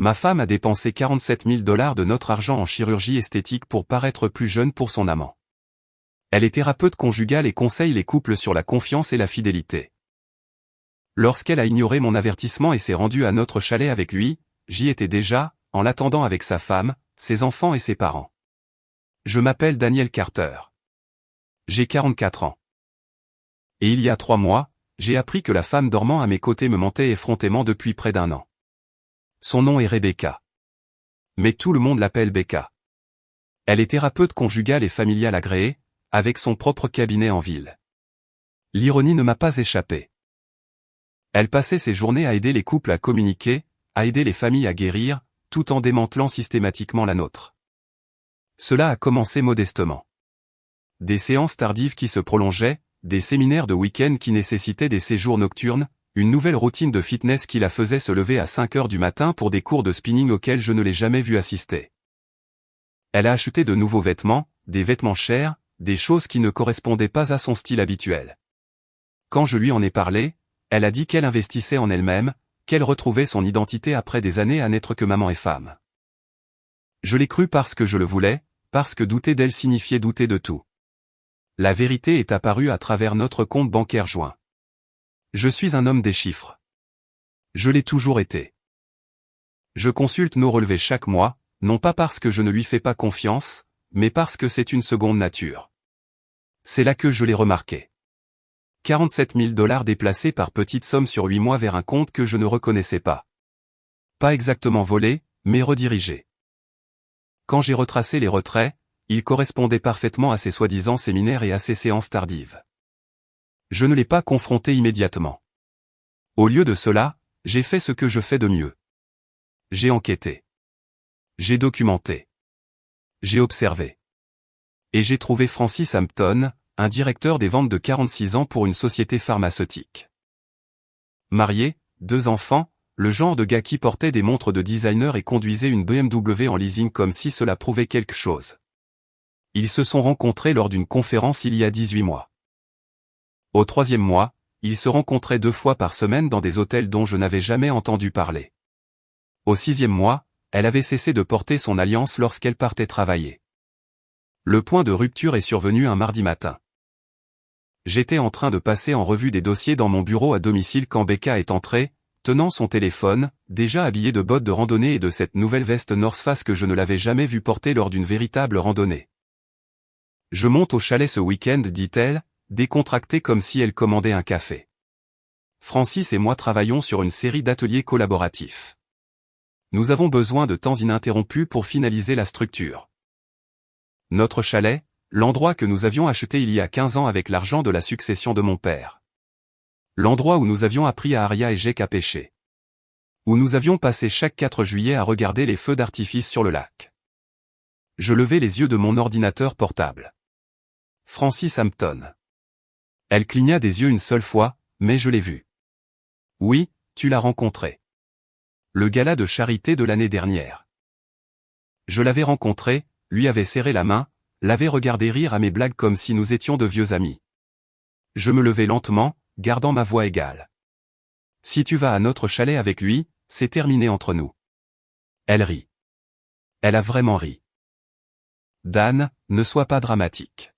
Ma femme a dépensé 47 000 $ de notre argent en chirurgie esthétique pour paraître plus jeune pour son amant. Elle est thérapeute conjugale et conseille les couples sur la confiance et la fidélité. Lorsqu'elle a ignoré mon avertissement et s'est rendue à notre chalet avec lui, j'y étais déjà, en l'attendant avec sa femme, ses enfants et ses parents. Je m'appelle Daniel Carter. J'ai 44 ans. Et il y a 3 mois, j'ai appris que la femme dormant à mes côtés me mentait effrontément depuis près d'1 an. Son nom est Rebecca. Mais tout le monde l'appelle Becca. Elle est thérapeute conjugale et familiale agréée, avec son propre cabinet en ville. L'ironie ne m'a pas échappé. Elle passait ses journées à aider les couples à communiquer, à aider les familles à guérir, tout en démantelant systématiquement la nôtre. Cela a commencé modestement. Des séances tardives qui se prolongeaient, des séminaires de week-end qui nécessitaient des séjours nocturnes, une nouvelle routine de fitness qui la faisait se lever à 5 heures du matin pour des cours de spinning auxquels je ne l'ai jamais vue assister. Elle a acheté de nouveaux vêtements, des vêtements chers, des choses qui ne correspondaient pas à son style habituel. Quand je lui en ai parlé, elle a dit qu'elle investissait en elle-même, qu'elle retrouvait son identité après des années à n'être que maman et femme. Je l'ai cru parce que je le voulais, parce que douter d'elle signifiait douter de tout. La vérité est apparue à travers notre compte bancaire joint. Je suis un homme des chiffres. Je l'ai toujours été. Je consulte nos relevés chaque mois, non pas parce que je ne lui fais pas confiance, mais parce que c'est une seconde nature. C'est là que je l'ai remarqué. 47 000 $ déplacés par petites sommes sur 8 mois vers un compte que je ne reconnaissais pas. Pas exactement volé, mais redirigé. Quand j'ai retracé les retraits, ils correspondaient parfaitement à ses soi-disant séminaires et à ses séances tardives. Je ne l'ai pas confronté immédiatement. Au lieu de cela, j'ai fait ce que je fais de mieux. J'ai enquêté. J'ai documenté. J'ai observé. Et j'ai trouvé Francis Hampton, un directeur des ventes de 46 ans pour une société pharmaceutique. Marié, 2 enfants, le genre de gars qui portait des montres de designer et conduisait une BMW en leasing comme si cela prouvait quelque chose. Ils se sont rencontrés lors d'une conférence il y a 18 mois. Au 3e mois, ils se rencontraient 2 fois par semaine dans des hôtels dont je n'avais jamais entendu parler. Au 6e mois, elle avait cessé de porter son alliance lorsqu'elle partait travailler. Le point de rupture est survenu un mardi matin. J'étais en train de passer en revue des dossiers dans mon bureau à domicile quand Becca est entrée, tenant son téléphone, déjà habillée de bottes de randonnée et de cette nouvelle veste North Face que je ne l'avais jamais vue porter lors d'une véritable randonnée. Je monte au chalet ce week-end, dit-elle, décontractée comme si elle commandait un café. Francis et moi travaillons sur une série d'ateliers collaboratifs. Nous avons besoin de temps ininterrompu pour finaliser la structure. Notre chalet, l'endroit que nous avions acheté il y a 15 ans avec l'argent de la succession de mon père. L'endroit où nous avions appris à Aria et Jake à pêcher. Où nous avions passé chaque 4 juillet à regarder les feux d'artifice sur le lac. Je levai les yeux de mon ordinateur portable. Francis Hampton. Elle cligna des yeux une seule fois, mais je l'ai vue. Oui, tu l'as rencontré. Le gala de charité de l'année dernière. Je l'avais rencontré, lui avait serré la main, l'avait regardé rire à mes blagues comme si nous étions de vieux amis. Je me levai lentement, gardant ma voix égale. Si tu vas à notre chalet avec lui, c'est terminé entre nous. Elle rit. Elle a vraiment ri. Dan, ne sois pas dramatique.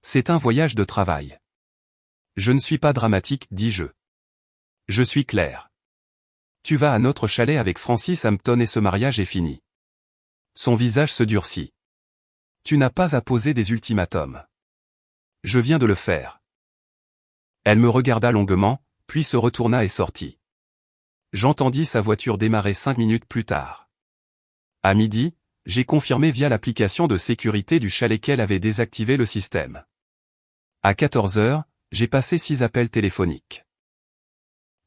C'est un voyage de travail. Je ne suis pas dramatique, dis-je. Je suis clair. Tu vas à notre chalet avec Francis Hampton et ce mariage est fini. Son visage se durcit. Tu n'as pas à poser des ultimatums. Je viens de le faire. Elle me regarda longuement, puis se retourna et sortit. J'entendis sa voiture démarrer 5 minutes plus tard. À midi, j'ai confirmé via l'application de sécurité du chalet qu'elle avait désactivé le système. À 14 heures, j'ai passé 6 appels téléphoniques.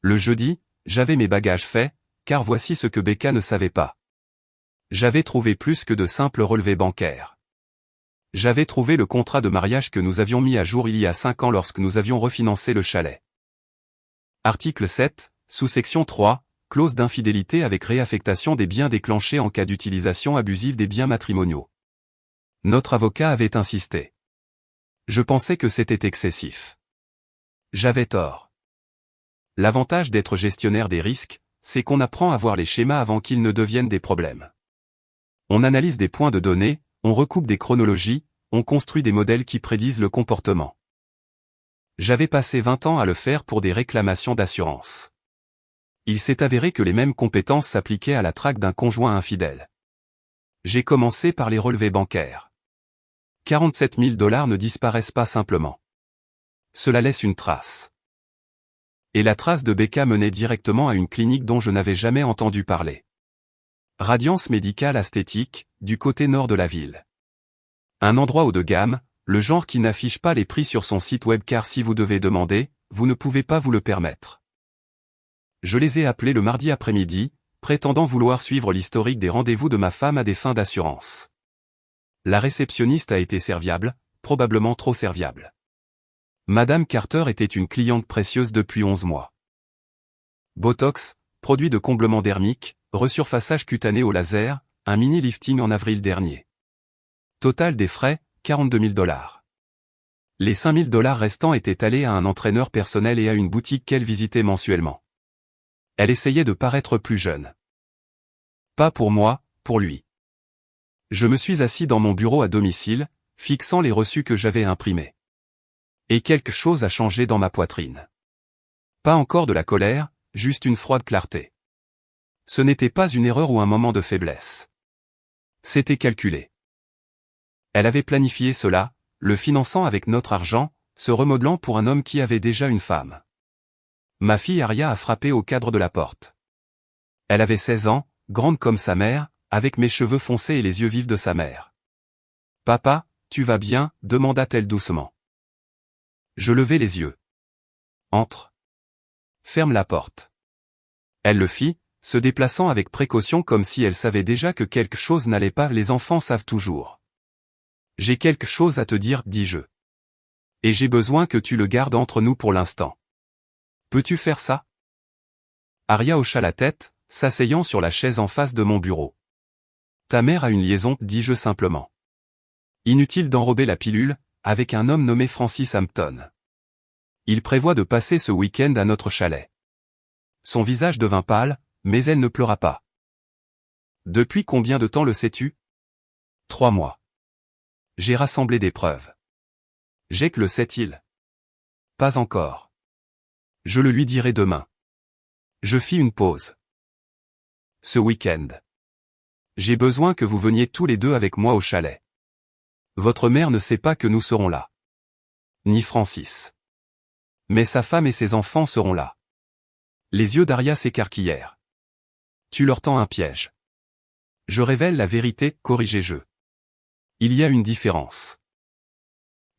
Le jeudi, j'avais mes bagages faits, car voici ce que Becca ne savait pas. J'avais trouvé plus que de simples relevés bancaires. J'avais trouvé le contrat de mariage que nous avions mis à jour il y a 5 ans lorsque nous avions refinancé le chalet. Article 7, sous-section 3, clause d'infidélité avec réaffectation des biens déclenchés en cas d'utilisation abusive des biens matrimoniaux. Notre avocat avait insisté. Je pensais que c'était excessif. J'avais tort. L'avantage d'être gestionnaire des risques, c'est qu'on apprend à voir les schémas avant qu'ils ne deviennent des problèmes. On analyse des points de données, on recoupe des chronologies, on construit des modèles qui prédisent le comportement. J'avais passé 20 ans à le faire pour des réclamations d'assurance. Il s'est avéré que les mêmes compétences s'appliquaient à la traque d'un conjoint infidèle. J'ai commencé par les relevés bancaires. 47 000 $ ne disparaissent pas simplement. Cela laisse une trace. Et la trace de Becca menait directement à une clinique dont je n'avais jamais entendu parler. Radiance Médicale Esthétique, du côté nord de la ville. Un endroit haut de gamme, le genre qui n'affiche pas les prix sur son site web car si vous devez demander, vous ne pouvez pas vous le permettre. Je les ai appelés le mardi après-midi, prétendant vouloir suivre l'historique des rendez-vous de ma femme à des fins d'assurance. La réceptionniste a été serviable, probablement trop serviable. Madame Carter était une cliente précieuse depuis 11 mois. Botox, produit de comblement dermique, resurfaçage cutané au laser, un mini-lifting en avril dernier. Total des frais, 42 000 $. Les 5 000 $ restants étaient allés à un entraîneur personnel et à une boutique qu'elle visitait mensuellement. Elle essayait de paraître plus jeune. Pas pour moi, pour lui. Je me suis assis dans mon bureau à domicile, fixant les reçus que j'avais imprimés. Et quelque chose a changé dans ma poitrine. Pas encore de la colère, juste une froide clarté. Ce n'était pas une erreur ou un moment de faiblesse. C'était calculé. Elle avait planifié cela, le finançant avec notre argent, se remodelant pour un homme qui avait déjà une femme. Ma fille Aria a frappé au cadre de la porte. Elle avait 16 ans, grande comme sa mère, avec mes cheveux foncés et les yeux vifs de sa mère. « Papa, tu vas bien ?» demanda-t-elle doucement. Je levai les yeux. « Entre. Ferme la porte. » Elle le fit, se déplaçant avec précaution comme si elle savait déjà que quelque chose n'allait pas, les enfants savent toujours. « J'ai quelque chose à te dire, dis-je. Et j'ai besoin que tu le gardes entre nous pour l'instant. Peux-tu faire ça ? » Aria hocha la tête, s'asseyant sur la chaise en face de mon bureau. « Ta mère a une liaison, dis-je simplement. Inutile d'enrober la pilule, avec un homme nommé Francis Hampton. Il prévoit de passer ce week-end à notre chalet. » Son visage devint pâle, mais elle ne pleura pas. « Depuis combien de temps le sais-tu ? » 3 mois. J'ai rassemblé des preuves. « Jake le sait-il ? » Pas encore. Je le lui dirai demain. Je fis une pause. Ce week-end. J'ai besoin que vous veniez tous les deux avec moi au chalet. Votre mère ne sait pas que nous serons là. Ni Francis. Mais sa femme et ses enfants seront là. Les yeux d'Aria s'écarquillèrent. Tu leur tends un piège. Je révèle la vérité, corrigeai-je. Il y a une différence.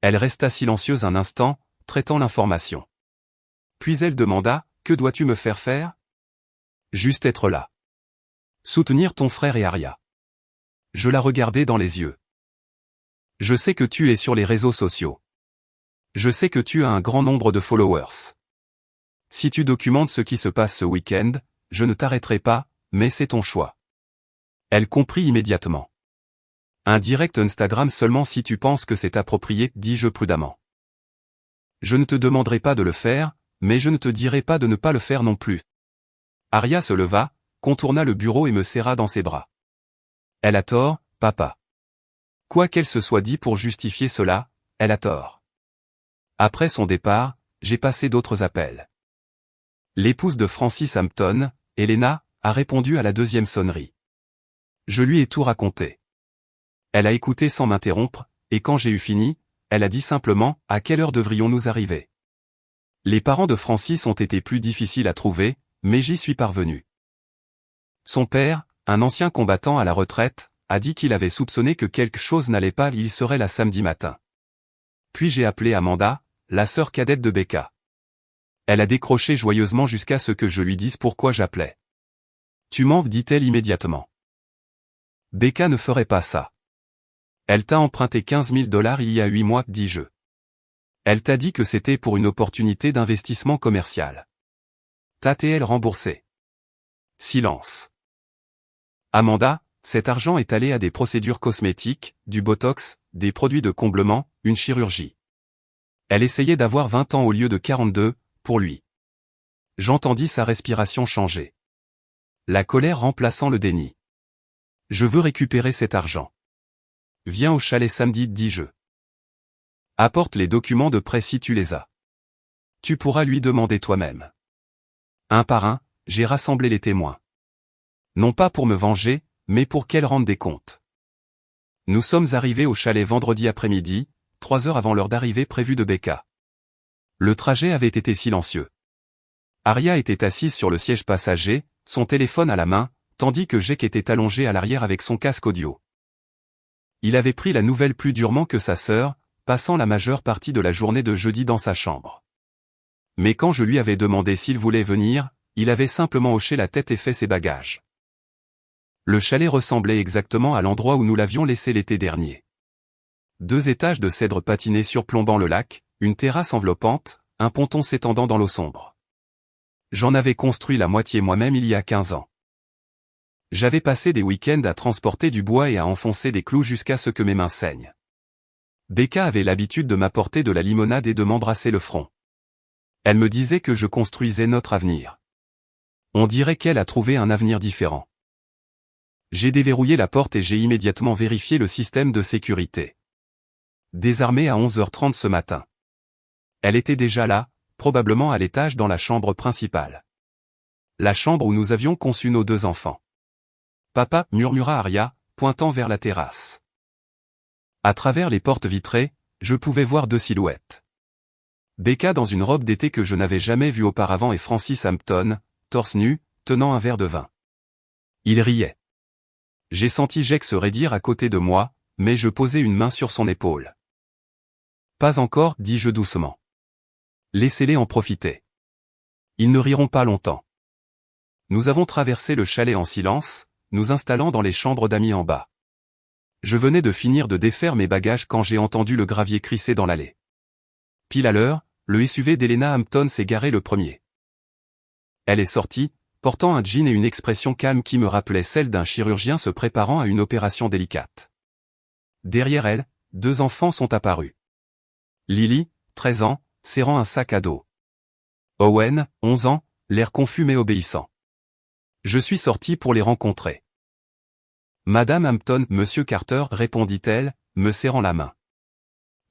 Elle resta silencieuse un instant, traitant l'information. Puis elle demanda, que dois-tu me faire faire ? Juste être là. Soutenir ton frère et Aria. Je la regardai dans les yeux. Je sais que tu es sur les réseaux sociaux. Je sais que tu as un grand nombre de followers. Si tu documentes ce qui se passe ce week-end, je ne t'arrêterai pas, mais c'est ton choix. Elle comprit immédiatement. Un direct Instagram seulement si tu penses que c'est approprié, dis-je prudemment. Je ne te demanderai pas de le faire, mais je ne te dirai pas de ne pas le faire non plus. Aria se leva, contourna le bureau et me serra dans ses bras. Elle a tort, papa. Quoi qu'elle se soit dit pour justifier cela, elle a tort. Après son départ, j'ai passé d'autres appels. L'épouse de Francis Hampton, Elena, a répondu à la deuxième sonnerie. Je lui ai tout raconté. Elle a écouté sans m'interrompre, et quand j'ai eu fini, elle a dit simplement, à quelle heure devrions-nous arriver ? Les parents de Francis ont été plus difficiles à trouver, mais j'y suis parvenu. Son père, un ancien combattant à la retraite, a dit qu'il avait soupçonné que quelque chose n'allait pas, il serait là samedi matin. Puis j'ai appelé Amanda, la sœur cadette de Becca. Elle a décroché joyeusement jusqu'à ce que je lui dise pourquoi j'appelais. Tu mens, dit-elle immédiatement. Becca ne ferait pas ça. Elle t'a emprunté 15 000 $ il y a 8 mois, dis-je. Elle t'a dit que c'était pour une opportunité d'investissement commercial. T'a-t-elle remboursé ? Silence. Amanda, cet argent est allé à des procédures cosmétiques, du botox, des produits de comblement, une chirurgie. Elle essayait d'avoir 20 ans au lieu de 42, pour lui. J'entendis sa respiration changer. La colère remplaçant le déni. Je veux récupérer cet argent. Viens au chalet samedi, dis-je. Apporte les documents de prêt si tu les as. Tu pourras lui demander toi-même. Un par un, j'ai rassemblé les témoins. Non pas pour me venger, mais pour qu'elle rende des comptes. Nous sommes arrivés au chalet vendredi après-midi, 3 heures avant l'heure d'arrivée prévue de Becca. Le trajet avait été silencieux. Aria était assise sur le siège passager, son téléphone à la main, tandis que Jake était allongé à l'arrière avec son casque audio. Il avait pris la nouvelle plus durement que sa sœur, passant la majeure partie de la journée de jeudi dans sa chambre. Mais quand je lui avais demandé s'il voulait venir, il avait simplement hoché la tête et fait ses bagages. Le chalet ressemblait exactement à l'endroit où nous l'avions laissé l'été dernier. 2 étages de cèdre patinés surplombant le lac, une terrasse enveloppante, un ponton s'étendant dans l'eau sombre. J'en avais construit la moitié moi-même il y a 15 ans. J'avais passé des week-ends à transporter du bois et à enfoncer des clous jusqu'à ce que mes mains saignent. Becca avait l'habitude de m'apporter de la limonade et de m'embrasser le front. Elle me disait que je construisais notre avenir. On dirait qu'elle a trouvé un avenir différent. J'ai déverrouillé la porte et j'ai immédiatement vérifié le système de sécurité. Désarmée à 11h30 ce matin. Elle était déjà là, probablement à l'étage dans la chambre principale. La chambre où nous avions conçu nos 2 enfants. Papa, murmura Aria, pointant vers la terrasse. À travers les portes vitrées, je pouvais voir 2 silhouettes. Becca dans une robe d'été que je n'avais jamais vue auparavant et Francis Hampton, torse nu, tenant un verre de vin. Il riait. J'ai senti Jake se raidir à côté de moi, mais je posai une main sur son épaule. Pas encore, dis-je doucement. Laissez-les en profiter. Ils ne riront pas longtemps. Nous avons traversé le chalet en silence, nous installant dans les chambres d'amis en bas. Je venais de finir de défaire mes bagages quand j'ai entendu le gravier crisser dans l'allée. Pile à l'heure, le SUV d'Helena Hampton s'est garé le premier. Elle est sortie, portant un jean et une expression calme qui me rappelait celle d'un chirurgien se préparant à une opération délicate. Derrière elle, 2 enfants sont apparus. Lily, 13 ans, serrant un sac à dos. Owen, 11 ans, l'air confus mais obéissant. Je suis sorti pour les rencontrer. Madame Hampton, Monsieur Carter, répondit-elle, me serrant la main.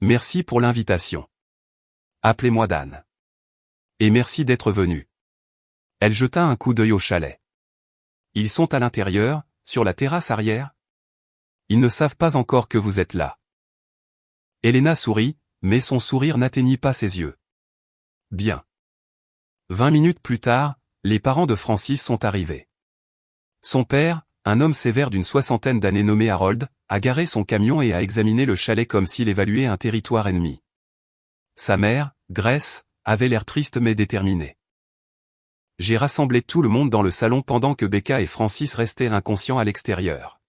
Merci pour l'invitation. Appelez-moi Dan. Et merci d'être venu. Elle jeta un coup d'œil au chalet. Ils sont à l'intérieur, sur la terrasse arrière? Ils ne savent pas encore que vous êtes là. Helena sourit, mais son sourire n'atteignit pas ses yeux. Bien. 20 minutes plus tard, les parents de Francis sont arrivés. Son père, un homme sévère d'une 60aine d'années nommé Harold, a garé son camion et a examiné le chalet comme s'il évaluait un territoire ennemi. Sa mère, Grace, avait l'air triste mais déterminée. J'ai rassemblé tout le monde dans le salon pendant que Becca et Francis restaient inconscients à l'extérieur.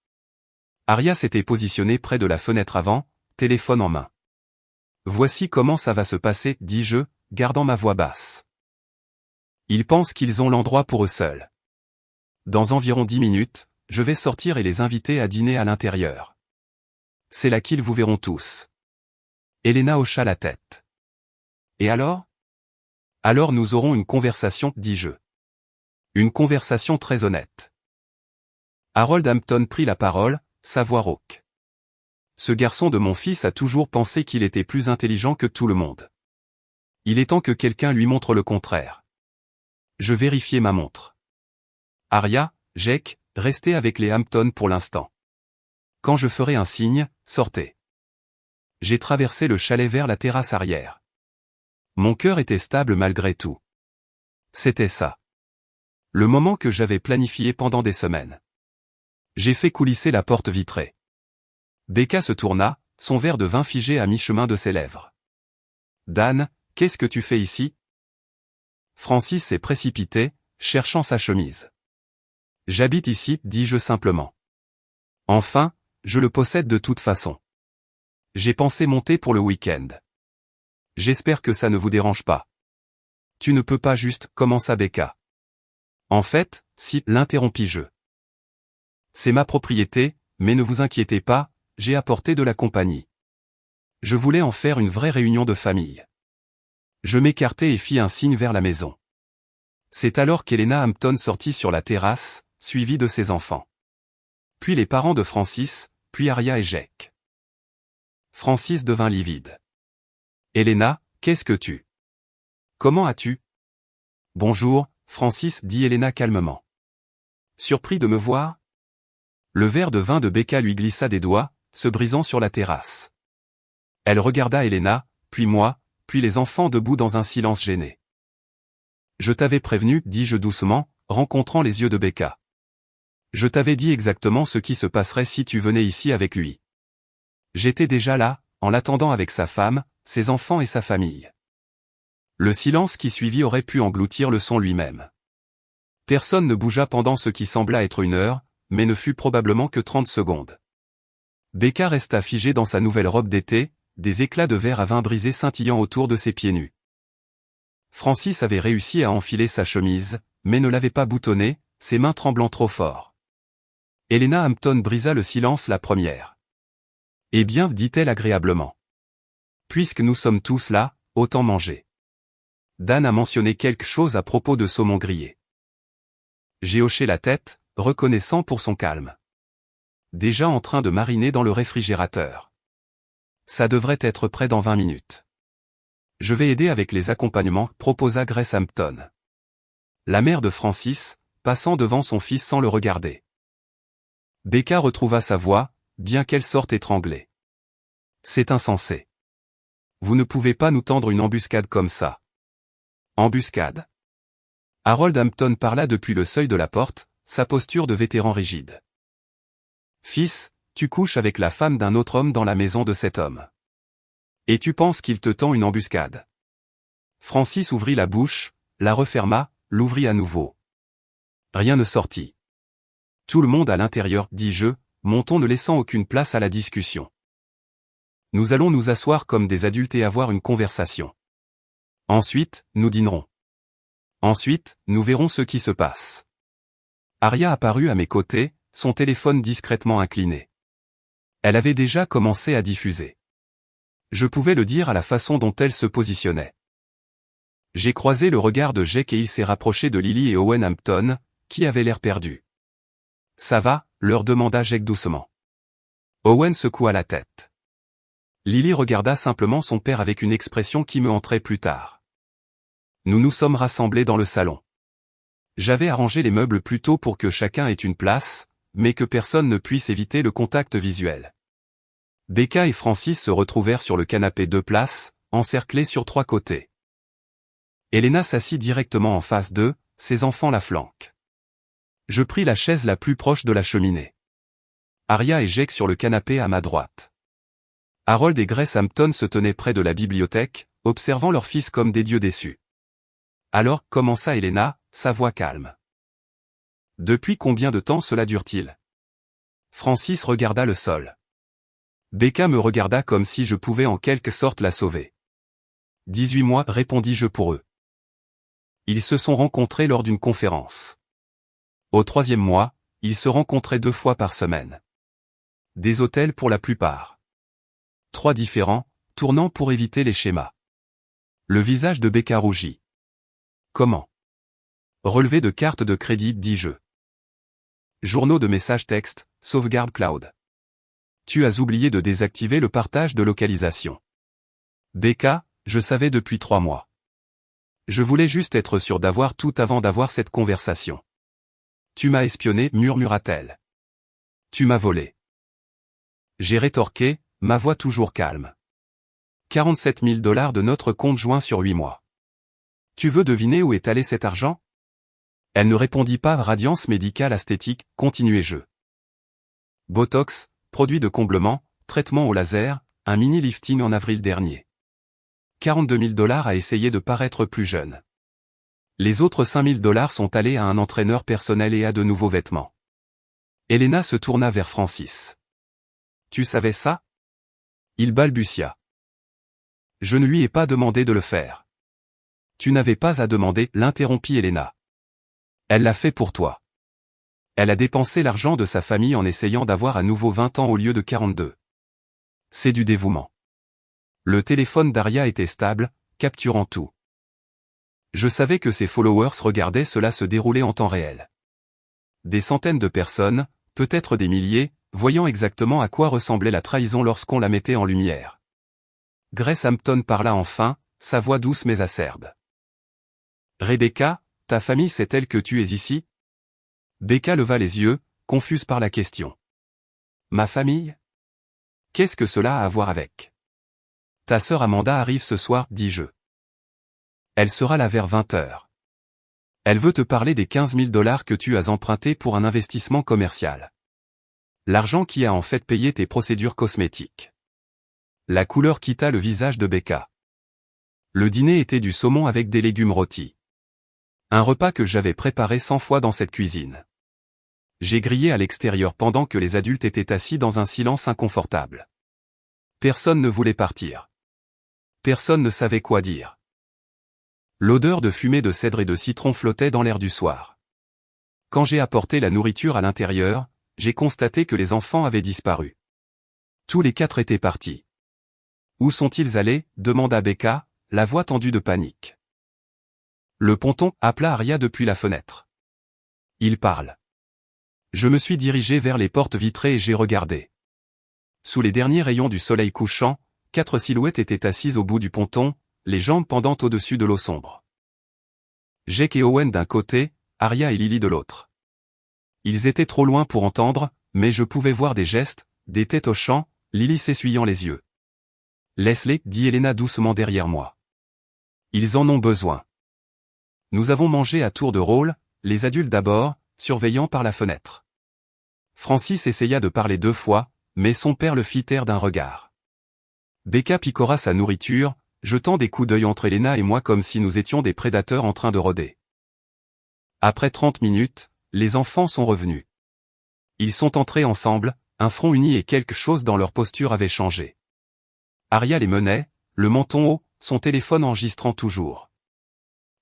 Aria s'était positionnée près de la fenêtre avant, téléphone en main. Voici comment ça va se passer, dis-je, gardant ma voix basse. Ils pensent qu'ils ont l'endroit pour eux seuls. Dans environ 10 minutes, je vais sortir et les inviter à dîner à l'intérieur. C'est là qu'ils vous verront tous. Helena hocha la tête. Et alors? Alors nous aurons une conversation, dis-je. Une conversation très honnête. Harold Hampton prit la parole, sa voix rauque. Ce garçon de mon fils a toujours pensé qu'il était plus intelligent que tout le monde. Il est temps que quelqu'un lui montre le contraire. Je vérifiai ma montre. Aria, Jake, restez avec les Hampton pour l'instant. Quand je ferai un signe, sortez. J'ai traversé le chalet vers la terrasse arrière. Mon cœur était stable malgré tout. C'était ça. Le moment que j'avais planifié pendant des semaines. J'ai fait coulisser la porte vitrée. Becca se tourna, son verre de vin figé à mi-chemin de ses lèvres. Dan, qu'est-ce que tu fais ici? Francis s'est précipité, cherchant sa chemise. J'habite ici, dis-je simplement. Enfin, je le possède de toute façon. J'ai pensé monter pour le week-end. J'espère que ça ne vous dérange pas. Tu ne peux pas juste, commença Becca. En fait, si, l'interrompis-je. C'est ma propriété, mais ne vous inquiétez pas, j'ai apporté de la compagnie. Je voulais en faire une vraie réunion de famille. Je m'écartai et fis un signe vers la maison. C'est alors qu'Helena Hampton sortit sur la terrasse, suivi de ses enfants. Puis les parents de Francis, puis Aria et Jake. Francis devint livide. Elena, qu'est-ce que tu? Comment as-tu? Bonjour, Francis, dit Elena calmement. Surpris de me voir? Le verre de vin de Becca lui glissa des doigts, se brisant sur la terrasse. Elle regarda Elena, puis moi, puis les enfants debout dans un silence gêné. Je t'avais prévenu, dis-je doucement, rencontrant les yeux de Becca. Je t'avais dit exactement ce qui se passerait si tu venais ici avec lui. J'étais déjà là, en l'attendant avec sa femme, ses enfants et sa famille. Le silence qui suivit aurait pu engloutir le son lui-même. Personne ne bougea pendant ce qui sembla être 1 heure, mais ne fut probablement que 30 secondes. Becca resta figée dans sa nouvelle robe d'été, des éclats de verre à vin brisé scintillant autour de ses pieds nus. Francis avait réussi à enfiler sa chemise, mais ne l'avait pas boutonnée, ses mains tremblant trop fort. Elena Hampton brisa le silence la première. « Eh bien, dit-elle agréablement. Puisque nous sommes tous là, autant manger. Dan a mentionné quelque chose à propos de saumon grillé. » J'ai hoché la tête, reconnaissant pour son calme. Déjà en train de mariner dans le réfrigérateur. Ça devrait être prêt dans 20 minutes. Je vais aider avec les accompagnements, proposa Grace Hampton. La mère de Francis, passant devant son fils sans le regarder. Becca retrouva sa voix, bien qu'elle sorte étranglée. C'est insensé. Vous ne pouvez pas nous tendre une embuscade comme ça. Embuscade? Harold Hampton parla depuis le seuil de la porte, sa posture de vétéran rigide. Fils, tu couches avec la femme d'un autre homme dans la maison de cet homme. Et tu penses qu'il te tend une embuscade. Francis ouvrit la bouche, la referma, l'ouvrit à nouveau. Rien ne sortit. Tout le monde à l'intérieur, dis-je, mon ton ne laissant aucune place à la discussion. Nous allons nous asseoir comme des adultes et avoir une conversation. Ensuite, nous dînerons. Ensuite, nous verrons ce qui se passe. Aria apparut à mes côtés, son téléphone discrètement incliné. Elle avait déjà commencé à diffuser. Je pouvais le dire à la façon dont elle se positionnait. J'ai croisé le regard de Jake et il s'est rapproché de Lily et Owen Hampton, qui avaient l'air perdus. « Ça va ?» leur demanda Jake doucement. Owen secoua la tête. Lily regarda simplement son père avec une expression qui me entrait plus tard. Nous nous sommes rassemblés dans le salon. J'avais arrangé les meubles plus tôt pour que chacun ait une place, mais que personne ne puisse éviter le contact visuel. Becca et Francis se retrouvèrent sur le canapé 2 places, encerclés sur 3 côtés. Elena s'assit directement en face d'eux, ses enfants la flanquent. Je pris la chaise la plus proche de la cheminée. Aria et Jake sur le canapé à ma droite. Harold et Grace Hampton se tenaient près de la bibliothèque, observant leur fils comme des dieux déçus. Alors, commença Elena, sa voix calme. Depuis combien de temps cela dure-t-il? Francis regarda le sol. Becca me regarda comme si je pouvais en quelque sorte la sauver. 18 mois, répondis-je pour eux. Ils se sont rencontrés lors d'une conférence. Au 3e mois, ils se rencontraient 2 fois par semaine. Des hôtels pour la plupart. 3 différents, tournant pour éviter les schémas. Le visage de Becca rougit. Comment? Relevé de carte de crédit, dis-je. Journaux de messages texte, sauvegarde cloud. Tu as oublié de désactiver le partage de localisation. Becca, je savais depuis 3 mois. Je voulais juste être sûr d'avoir tout avant d'avoir cette conversation. Tu m'as espionné, murmura-t-elle. Tu m'as volé. J'ai rétorqué, ma voix toujours calme. 47 000 $ de notre compte joint sur 8 mois. Tu veux deviner où est allé cet argent? Elle ne répondit pas. Radiance médicale esthétique, continuai-je. Botox, produit de comblement, traitement au laser, un mini-lifting en avril dernier. 42 000 $ à essayer de paraître plus jeune. Les autres 5 000 $ sont allés à un entraîneur personnel et à de nouveaux vêtements. Elena se tourna vers Francis. Tu savais ça? Il balbutia. Je ne lui ai pas demandé de le faire. Tu n'avais pas à demander, l'interrompit Elena. Elle l'a fait pour toi. Elle a dépensé l'argent de sa famille en essayant d'avoir à nouveau 20 ans au lieu de 42. C'est du dévouement. Le téléphone d'Aria était stable, capturant tout. Je savais que ses followers regardaient cela se dérouler en temps réel. des centaines de personnes, peut-être des milliers, voyant exactement à quoi ressemblait la trahison lorsqu'on la mettait en lumière. Grace Hampton parla enfin, sa voix douce mais acerbe. Rebecca, ta famille sait-elle que tu es ici? Becca leva les yeux, confuse par la question. Ma famille? Qu'est-ce que cela a à voir avec? Ta sœur Amanda arrive ce soir, dis-je. Elle sera là vers 20h. Elle veut te parler des 15 000 $ que tu as empruntés pour un investissement commercial. L'argent qui a en fait payé tes procédures cosmétiques. La couleur quitta le visage de Becca. Le dîner était du saumon avec des légumes rôtis. Un repas que j'avais préparé 100 fois dans cette cuisine. J'ai grillé à l'extérieur pendant que les adultes étaient assis dans un silence inconfortable. Personne ne voulait partir. Personne ne savait quoi dire. L'odeur de fumée de cèdre et de citron flottait dans l'air du soir. Quand j'ai apporté la nourriture à l'intérieur, j'ai constaté que les enfants avaient disparu. Tous les 4 étaient partis. Où sont-ils allés? Demanda Becca, la voix tendue de panique. Le ponton, appela Aria depuis la fenêtre. Il parle. Je me suis dirigé vers les portes vitrées et j'ai regardé. Sous les derniers rayons du soleil couchant, 4 silhouettes étaient assises au bout du ponton, les jambes pendant au-dessus de l'eau sombre. Jake et Owen d'un côté, Aria et Lily de l'autre. Ils étaient trop loin pour entendre, mais je pouvais voir des gestes, des têtes hochant, Lily s'essuyant les yeux. Laisse-les, dit Elena doucement derrière moi. Ils en ont besoin. Nous avons mangé à tour de rôle, les adultes d'abord, surveillant par la fenêtre. Francis essaya de parler 2 fois, mais son père le fit taire d'un regard. Becca picora sa nourriture, jetant des coups d'œil entre Elena et moi comme si nous étions des prédateurs en train de rôder. Après 30 minutes, les enfants sont revenus. Ils sont entrés ensemble, un front uni et quelque chose dans leur posture avait changé. Aria les menait, le menton haut, son téléphone enregistrant toujours.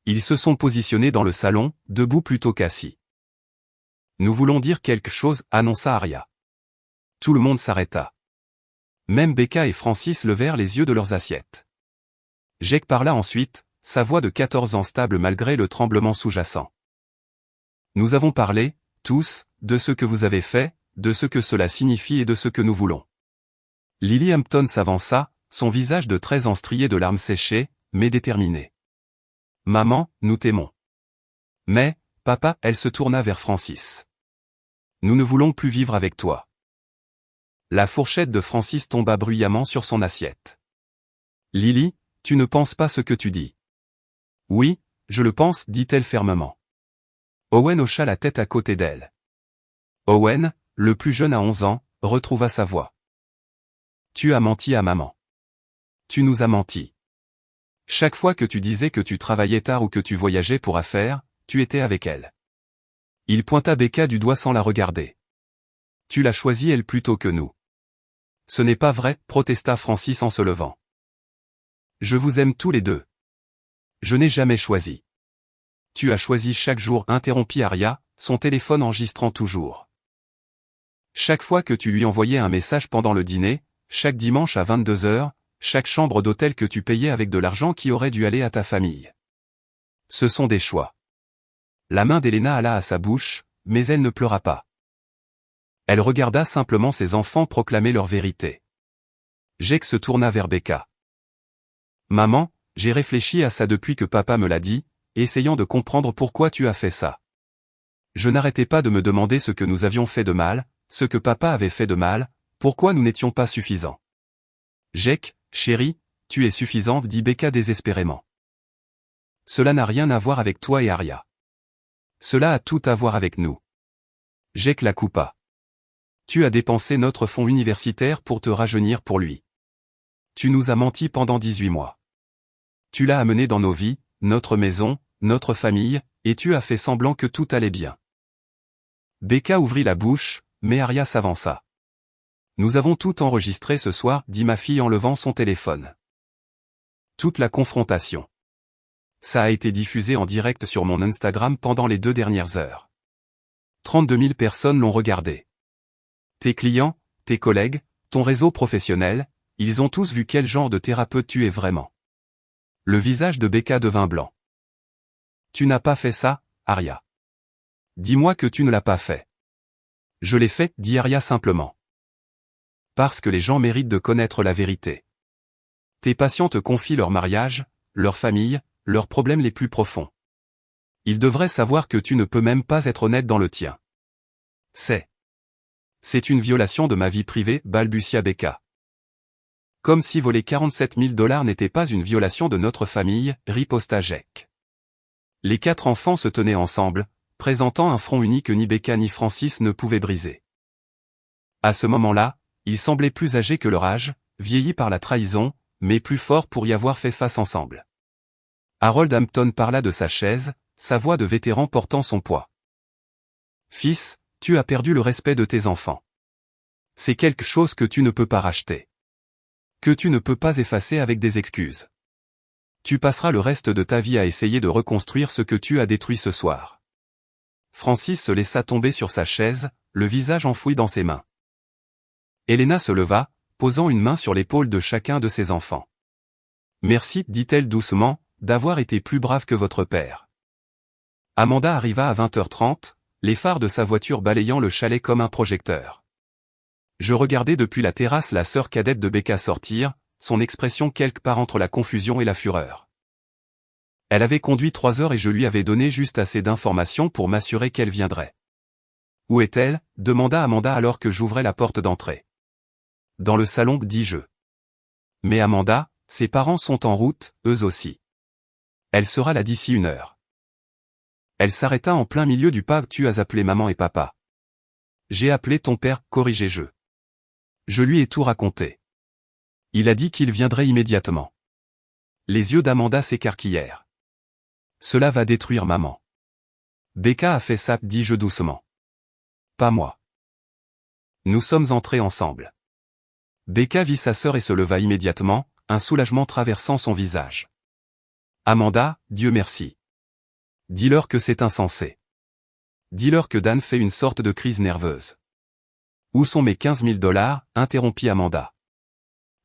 Ils se sont positionnés dans le salon, debout plutôt qu'assis. Nous voulons dire quelque chose, annonça Aria. Tout le monde s'arrêta. Même Becca et Francis levèrent les yeux de leurs assiettes. Jake parla ensuite, sa voix de 14 ans stable malgré le tremblement sous-jacent. Nous avons parlé, tous, de ce que vous avez fait, de ce que cela signifie et de ce que nous voulons. Lily Hampton s'avança, son visage de 13 ans strié de larmes séchées, mais déterminé. Maman, nous t'aimons. Mais, papa, elle se tourna vers Francis. Nous ne voulons plus vivre avec toi. La fourchette de Francis tomba bruyamment sur son assiette. Lily, tu ne penses pas ce que tu dis. Oui, je le pense, dit-elle fermement. Owen hocha la tête à côté d'elle. Owen, le plus jeune à 11 ans, retrouva sa voix. Tu as menti à maman. Tu nous as menti. Chaque fois que tu disais que tu travaillais tard ou que tu voyageais pour affaires, tu étais avec elle. Il pointa Becca du doigt sans la regarder. Tu l'as choisie elle plutôt que nous. Ce n'est pas vrai, protesta Francis en se levant. Je vous aime tous les deux. Je n'ai jamais choisi. Tu as choisi chaque jour, interrompit Aria, son téléphone enregistrant toujours. Chaque fois que tu lui envoyais un message pendant le dîner, chaque dimanche à 22h, chaque chambre d'hôtel que tu payais avec de l'argent qui aurait dû aller à ta famille. Ce sont des choix. La main d'Elena alla à sa bouche, mais elle ne pleura pas. Elle regarda simplement ses enfants proclamer leur vérité. Jake se tourna vers Becca. Maman, j'ai réfléchi à ça depuis que papa me l'a dit, essayant de comprendre pourquoi tu as fait ça. Je n'arrêtais pas de me demander ce que nous avions fait de mal, ce que papa avait fait de mal, pourquoi nous n'étions pas suffisants. Jake, chérie, tu es suffisante, dit Becca désespérément. Cela n'a rien à voir avec toi et Aria. Cela a tout à voir avec nous. Jake la coupa. Tu as dépensé notre fonds universitaire pour te rajeunir pour lui. Tu nous as menti pendant 18 mois. Tu l'as amené dans nos vies, notre maison, notre famille, et tu as fait semblant que tout allait bien. Becca ouvrit la bouche, mais Aria s'avança. Nous avons tout enregistré ce soir, dit ma fille en levant son téléphone. Toute la confrontation. Ça a été diffusé en direct sur mon Instagram pendant les 2 dernières heures. 32 000 personnes l'ont regardé. Tes clients, tes collègues, ton réseau professionnel, ils ont tous vu quel genre de thérapeute tu es vraiment. Le visage de Becca devint blanc. Tu n'as pas fait ça, Aria. Dis-moi que tu ne l'as pas fait. Je l'ai fait, dit Aria simplement. Parce que les gens méritent de connaître la vérité. Tes patients te confient leur mariage, leur famille, leurs problèmes les plus profonds. Ils devraient savoir que tu ne peux même pas être honnête dans le tien. C'est une violation de ma vie privée, balbutia Becca. Comme si voler 47 000 $ n'était pas une violation de notre famille, riposta Jack. Les 4 enfants se tenaient ensemble, présentant un front uni que ni Becca ni Francis ne pouvaient briser. À ce moment-là, ils semblaient plus âgés que leur âge, vieillis par la trahison, mais plus forts pour y avoir fait face ensemble. Harold Hampton parla de sa chaise, sa voix de vétéran portant son poids. « Fils, tu as perdu le respect de tes enfants. C'est quelque chose que tu ne peux pas racheter. Que tu ne peux pas effacer avec des excuses. Tu passeras le reste de ta vie à essayer de reconstruire ce que tu as détruit ce soir. » Francis se laissa tomber sur sa chaise, le visage enfoui dans ses mains. Helena se leva, posant une main sur l'épaule de chacun de ses enfants. « Merci, dit-elle doucement, d'avoir été plus brave que votre père. » Amanda arriva à 20h30, les phares de sa voiture balayant le chalet comme un projecteur. Je regardais depuis la terrasse la sœur cadette de Becca sortir, son expression quelque part entre la confusion et la fureur. Elle avait conduit 3 heures et je lui avais donné juste assez d'informations pour m'assurer qu'elle viendrait. « Où est-elle » demanda Amanda alors que j'ouvrais la porte d'entrée. « Dans le salon, dis-je. » « Mais Amanda, ses parents sont en route, eux aussi. Elle sera là d'ici 1 heure. » Elle s'arrêta en plein milieu du pas. « Tu as appelé maman et papa. »« J'ai appelé ton père, corrigeai-je. Je lui ai tout raconté. Il a dit qu'il viendrait immédiatement. » Les yeux d'Amanda s'écarquillèrent. « Cela va détruire maman. »« Becca a fait ça, dis-je doucement. »« Pas moi. » Nous sommes entrés ensemble. Becca vit sa sœur et se leva immédiatement, un soulagement traversant son visage. « Amanda, Dieu merci. Dis-leur que c'est insensé. Dis-leur que Dan fait une sorte de crise nerveuse. »« Où sont mes 15 000 $, interrompit Amanda.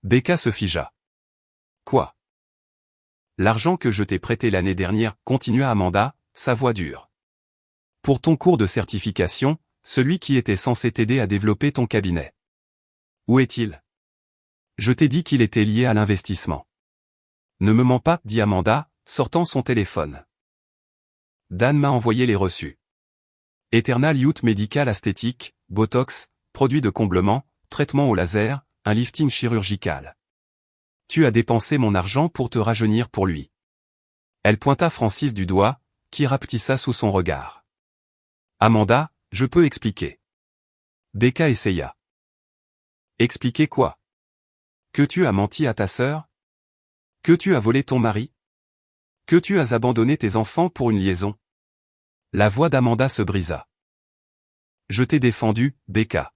Becca se figea. « Quoi ? » ?»« L'argent que je t'ai prêté l'année dernière, continua Amanda, sa voix dure. « Pour ton cours de certification, celui qui était censé t'aider à développer ton cabinet. Où est-il ? Je t'ai dit qu'il était lié à l'investissement. »« Ne me mens pas, dit Amanda, sortant son téléphone. Dan m'a envoyé les reçus. Eternal Youth Medical Aesthetic, Botox, produit de comblement, traitement au laser, un lifting chirurgical. Tu as dépensé mon argent pour te rajeunir pour lui. » Elle pointa Francis du doigt, qui rapetissa sous son regard. « Amanda, je peux expliquer. » Becca essaya. « Expliquer quoi ? Que tu as menti à ta sœur ? Que tu as volé ton mari ? Que tu as abandonné tes enfants pour une liaison ? » La voix d'Amanda se brisa. « Je t'ai défendu, Becca.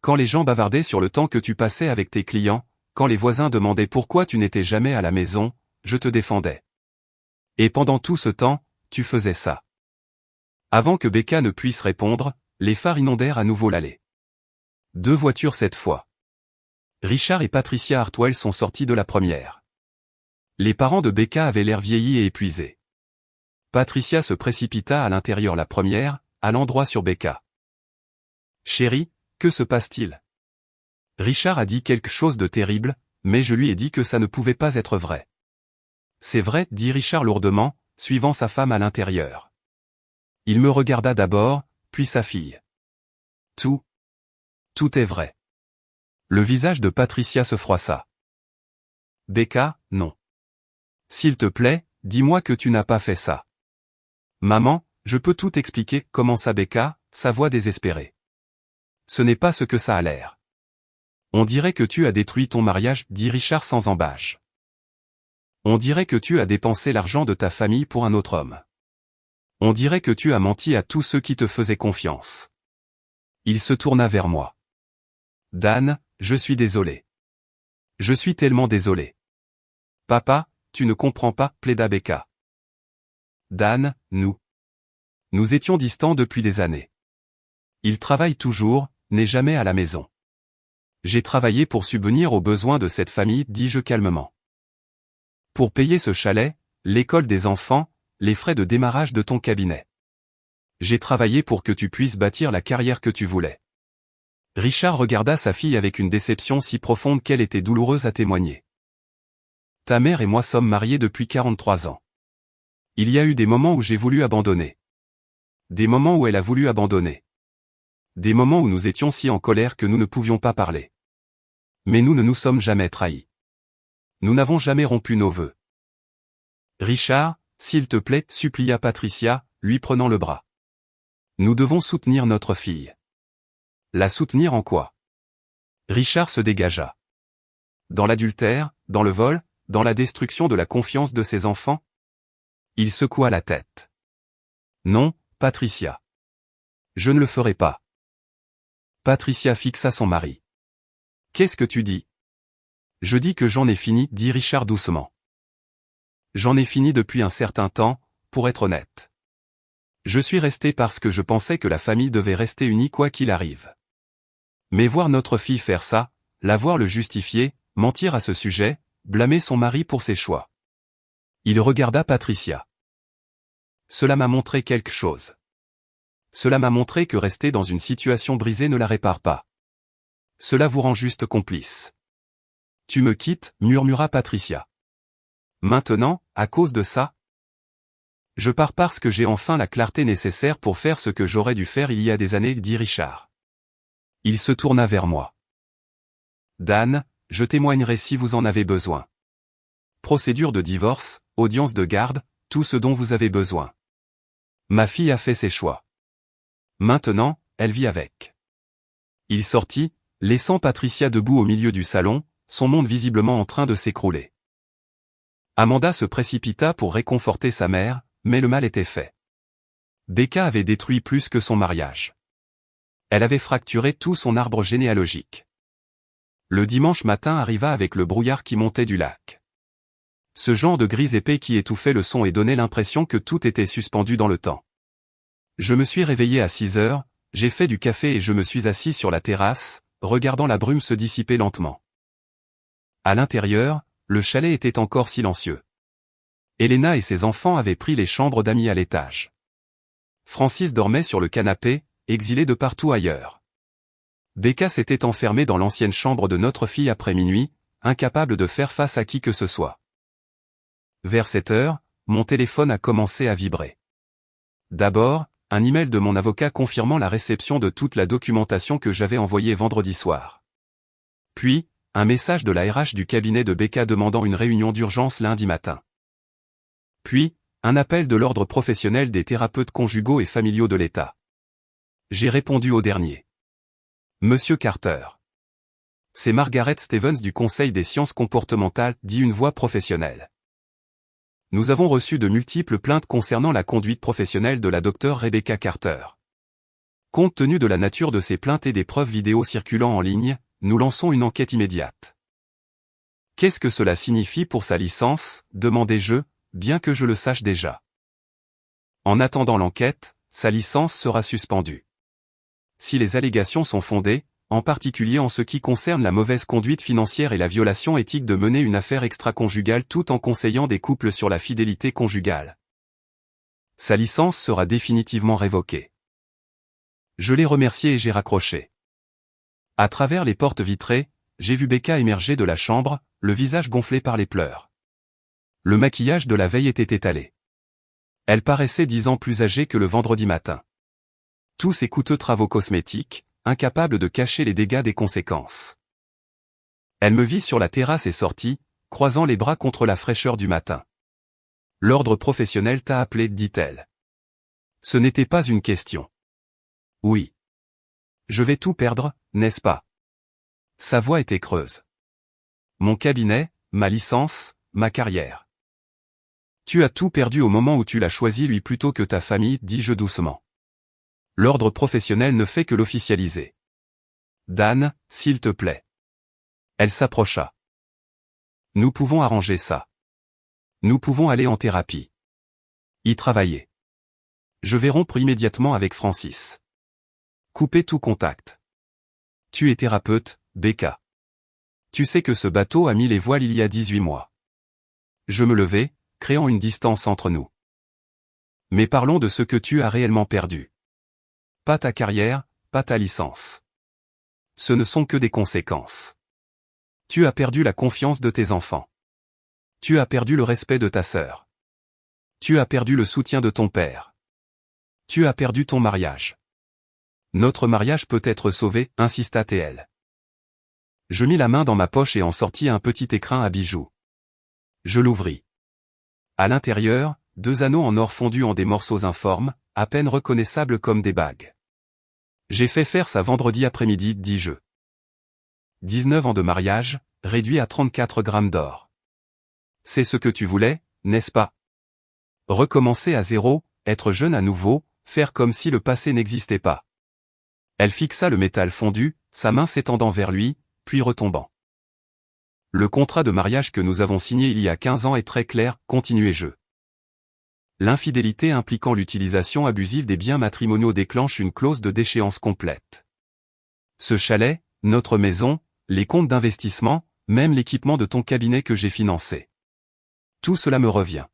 Quand les gens bavardaient sur le temps que tu passais avec tes clients, quand les voisins demandaient pourquoi tu n'étais jamais à la maison, je te défendais. Et pendant tout ce temps, tu faisais ça. » Avant que Becca ne puisse répondre, les phares inondèrent à nouveau l'allée. 2 voitures cette fois. Richard et Patricia Hartwell sont sortis de la première. Les parents de Becca avaient l'air vieillis et épuisés. Patricia se précipita à l'intérieur la première, allant droit sur Becca. « Chérie, que se passe-t-il ? » Richard a dit quelque chose de terrible, mais je lui ai dit que ça ne pouvait pas être vrai. « C'est vrai, dit Richard lourdement, suivant sa femme à l'intérieur. Il me regarda d'abord, puis sa fille. « Tout est vrai. » Le visage de Patricia se froissa. « Becca, non. S'il te plaît, dis-moi que tu n'as pas fait ça. »« Maman, je peux tout expliquer, » commença Becca, sa voix désespérée. « Ce n'est pas ce que ça a l'air. On dirait que tu as détruit ton mariage, dit Richard sans embâche. On dirait que tu as dépensé l'argent de ta famille pour un autre homme. On dirait que tu as menti à tous ceux qui te faisaient confiance. » Il se tourna vers moi. « Dan, je suis désolé. Je suis tellement désolé. »« Papa, tu ne comprends pas, » plaida Becca. « Dan, nous étions distants depuis des années. Il travaille toujours, n'est jamais à la maison. J'ai travaillé pour subvenir aux besoins de cette famille, dis-je calmement. Pour payer ce chalet, l'école des enfants, les frais de démarrage de ton cabinet. J'ai travaillé pour que tu puisses bâtir la carrière que tu voulais. Richard regarda sa fille avec une déception si profonde qu'elle était douloureuse à témoigner. Ta mère et moi sommes mariés depuis 43 ans. Il y a eu des moments où j'ai voulu abandonner. Des moments où elle a voulu abandonner. Des moments où nous étions si en colère que nous ne pouvions pas parler. Mais nous ne nous sommes jamais trahis. Nous n'avons jamais rompu nos vœux. Richard, s'il te plaît, supplia Patricia, lui prenant le bras. Nous devons soutenir notre fille. La soutenir en quoi? Richard se dégagea. Dans l'adultère, dans le vol, dans la destruction de la confiance de ses enfants? Il secoua la tête. Non, Patricia. Je ne le ferai pas. Patricia fixa son mari. Qu'est-ce que tu dis? Je dis que j'en ai fini, dit Richard doucement. J'en ai fini depuis un certain temps, pour être honnête. Je suis resté parce que je pensais que la famille devait rester unie quoi qu'il arrive. Mais voir notre fille faire ça, la voir le justifier, mentir à ce sujet, blâmer son mari pour ses choix. Il regarda Patricia. Cela m'a montré quelque chose. Cela m'a montré que rester dans une situation brisée ne la répare pas. Cela vous rend juste complice. Tu me quittes, murmura Patricia. Maintenant, à cause de ça? Je pars parce que j'ai enfin la clarté nécessaire pour faire ce que j'aurais dû faire il y a des années, dit Richard. Il se tourna vers moi. Dan, je témoignerai si vous en avez besoin. Procédure de divorce, audience de garde, tout ce dont vous avez besoin. Ma fille a fait ses choix. Maintenant, elle vit avec. Il sortit, laissant Patricia debout au milieu du salon, son monde visiblement en train de s'écrouler. Amanda se précipita pour réconforter sa mère, mais le mal était fait. Becca avait détruit plus que son mariage. Elle avait fracturé tout son arbre généalogique. Le dimanche matin arriva avec le brouillard qui montait du lac. Ce genre de gris épais qui étouffait le son et donnait l'impression que tout était suspendu dans le temps. Je me suis réveillé à 6 heures, j'ai fait du café et je me suis assis sur la terrasse, regardant la brume se dissiper lentement. À l'intérieur, le chalet était encore silencieux. Elena et ses enfants avaient pris les chambres d'amis à l'étage. Francis dormait sur le canapé, exilé de partout ailleurs. Becca s'était enfermée dans l'ancienne chambre de notre fille après minuit, incapable de faire face à qui que ce soit. Vers 7 heures, mon téléphone a commencé à vibrer. D'abord, un email de mon avocat confirmant la réception de toute la documentation que j'avais envoyée vendredi soir. Puis, un message de la RH du cabinet de Becca demandant une réunion d'urgence lundi matin. Puis, un appel de l'ordre professionnel des thérapeutes conjugaux et familiaux de l'État. J'ai répondu au dernier. Monsieur Carter. C'est Margaret Stevens du Conseil des sciences comportementales, dit une voix professionnelle. Nous avons reçu de multiples plaintes concernant la conduite professionnelle de la docteure Rebecca Carter. Compte tenu de la nature de ces plaintes et des preuves vidéo circulant en ligne, nous lançons une enquête immédiate. Qu'est-ce que cela signifie pour sa licence, demandai-je, bien que je le sache déjà. En attendant l'enquête, sa licence sera suspendue. Si les allégations sont fondées, en particulier en ce qui concerne la mauvaise conduite financière et la violation éthique de mener une affaire extra-conjugale tout en conseillant des couples sur la fidélité conjugale, sa licence sera définitivement révoquée. Je l'ai remercié et j'ai raccroché. À travers les portes vitrées, j'ai vu Becca émerger de la chambre, le visage gonflé par les pleurs. Le maquillage de la veille était étalé. Elle paraissait 10 ans plus âgée que le vendredi matin. Tous ces coûteux travaux cosmétiques, incapables de cacher les dégâts des conséquences. Elle me vit sur la terrasse et sortit, croisant les bras contre la fraîcheur du matin. L'ordre professionnel t'a appelé, dit-elle. Ce n'était pas une question. Oui. Je vais tout perdre, n'est-ce pas? Sa voix était creuse. Mon cabinet, ma licence, ma carrière. Tu as tout perdu au moment où tu l'as choisi lui plutôt que ta famille, dis-je doucement. L'ordre professionnel ne fait que l'officialiser. Dan, s'il te plaît. Elle s'approcha. Nous pouvons arranger ça. Nous pouvons aller en thérapie. Y travailler. Je vais rompre immédiatement avec Francis. Couper tout contact. Tu es thérapeute, Becca. Tu sais que ce bateau a mis les voiles il y a 18 mois. Je me levai, créant une distance entre nous. Mais parlons de ce que tu as réellement perdu. Pas ta carrière, pas ta licence. Ce ne sont que des conséquences. Tu as perdu la confiance de tes enfants. Tu as perdu le respect de ta sœur. Tu as perdu le soutien de ton père. Tu as perdu ton mariage. Notre mariage peut être sauvé, insista TL. Je mis la main dans ma poche et en sortis un petit écrin à bijoux. Je l'ouvris. À l'intérieur, 2 anneaux en or fondus en des morceaux informes, à peine reconnaissables comme des bagues. J'ai fait faire ça vendredi après-midi, dis-je. 19 ans de mariage, réduit à 34 grammes d'or. C'est ce que tu voulais, n'est-ce pas? Recommencer à zéro, être jeune à nouveau, faire comme si le passé n'existait pas. Elle fixa le métal fondu, sa main s'étendant vers lui, puis retombant. Le contrat de mariage que nous avons signé il y a 15 ans est très clair, continuai-je. L'infidélité impliquant l'utilisation abusive des biens matrimoniaux déclenche une clause de déchéance complète. Ce chalet, notre maison, les comptes d'investissement, même l'équipement de ton cabinet que j'ai financé. Tout cela me revient.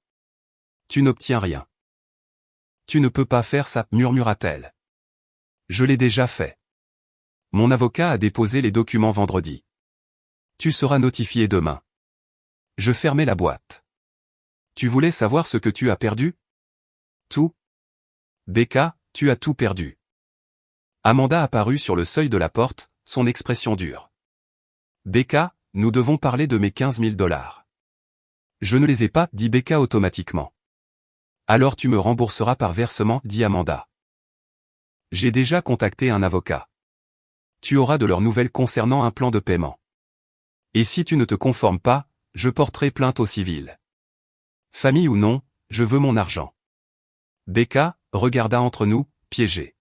Tu n'obtiens rien. Tu ne peux pas faire ça, murmura-t-elle. Je l'ai déjà fait. Mon avocat a déposé les documents vendredi. Tu seras notifié demain. Je fermai la boîte. Tu voulais savoir ce que tu as perdu? Tout. Becca, tu as tout perdu. Amanda apparut sur le seuil de la porte, son expression dure. Becca, nous devons parler de mes 15 000 $. Je ne les ai pas, dit Becca automatiquement. Alors tu me rembourseras par versement, dit Amanda. J'ai déjà contacté un avocat. Tu auras de leurs nouvelles concernant un plan de paiement. Et si tu ne te conformes pas, je porterai plainte au civil. Famille ou non, je veux mon argent. Becca regarda entre nous, piégée.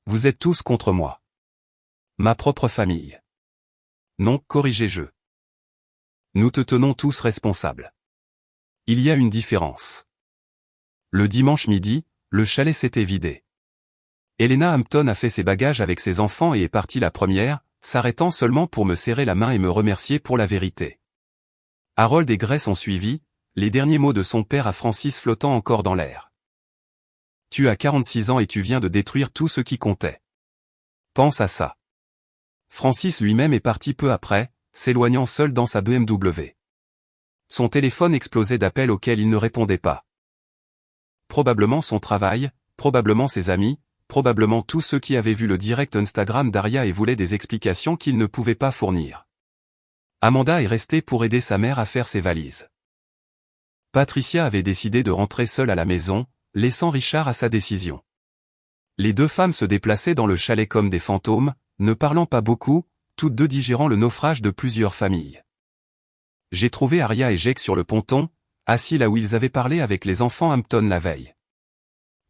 Vous êtes tous contre moi. Ma propre famille. Non, corrigez-je. Nous te tenons tous responsables. Il y a une différence. Le dimanche midi, le chalet s'était vidé. Helena Hampton a fait ses bagages avec ses enfants et est partie la première, s'arrêtant seulement pour me serrer la main et me remercier pour la vérité. Harold et Grace ont suivi, les derniers mots de son père à Francis flottant encore dans l'air. Tu as 46 ans et tu viens de détruire tout ce qui comptait. Pense à ça. Francis lui-même est parti peu après, s'éloignant seul dans sa BMW. Son téléphone explosait d'appels auxquels il ne répondait pas. Probablement son travail, probablement ses amis, probablement tous ceux qui avaient vu le direct Instagram d'Aria et voulaient des explications qu'il ne pouvait pas fournir. Amanda est restée pour aider sa mère à faire ses valises. Patricia avait décidé de rentrer seule à la maison, laissant Richard à sa décision. Les 2 femmes se déplaçaient dans le chalet comme des fantômes, ne parlant pas beaucoup, toutes 2 digérant le naufrage de plusieurs familles. J'ai trouvé Aria et Jake sur le ponton, assis là où ils avaient parlé avec les enfants Hampton la veille.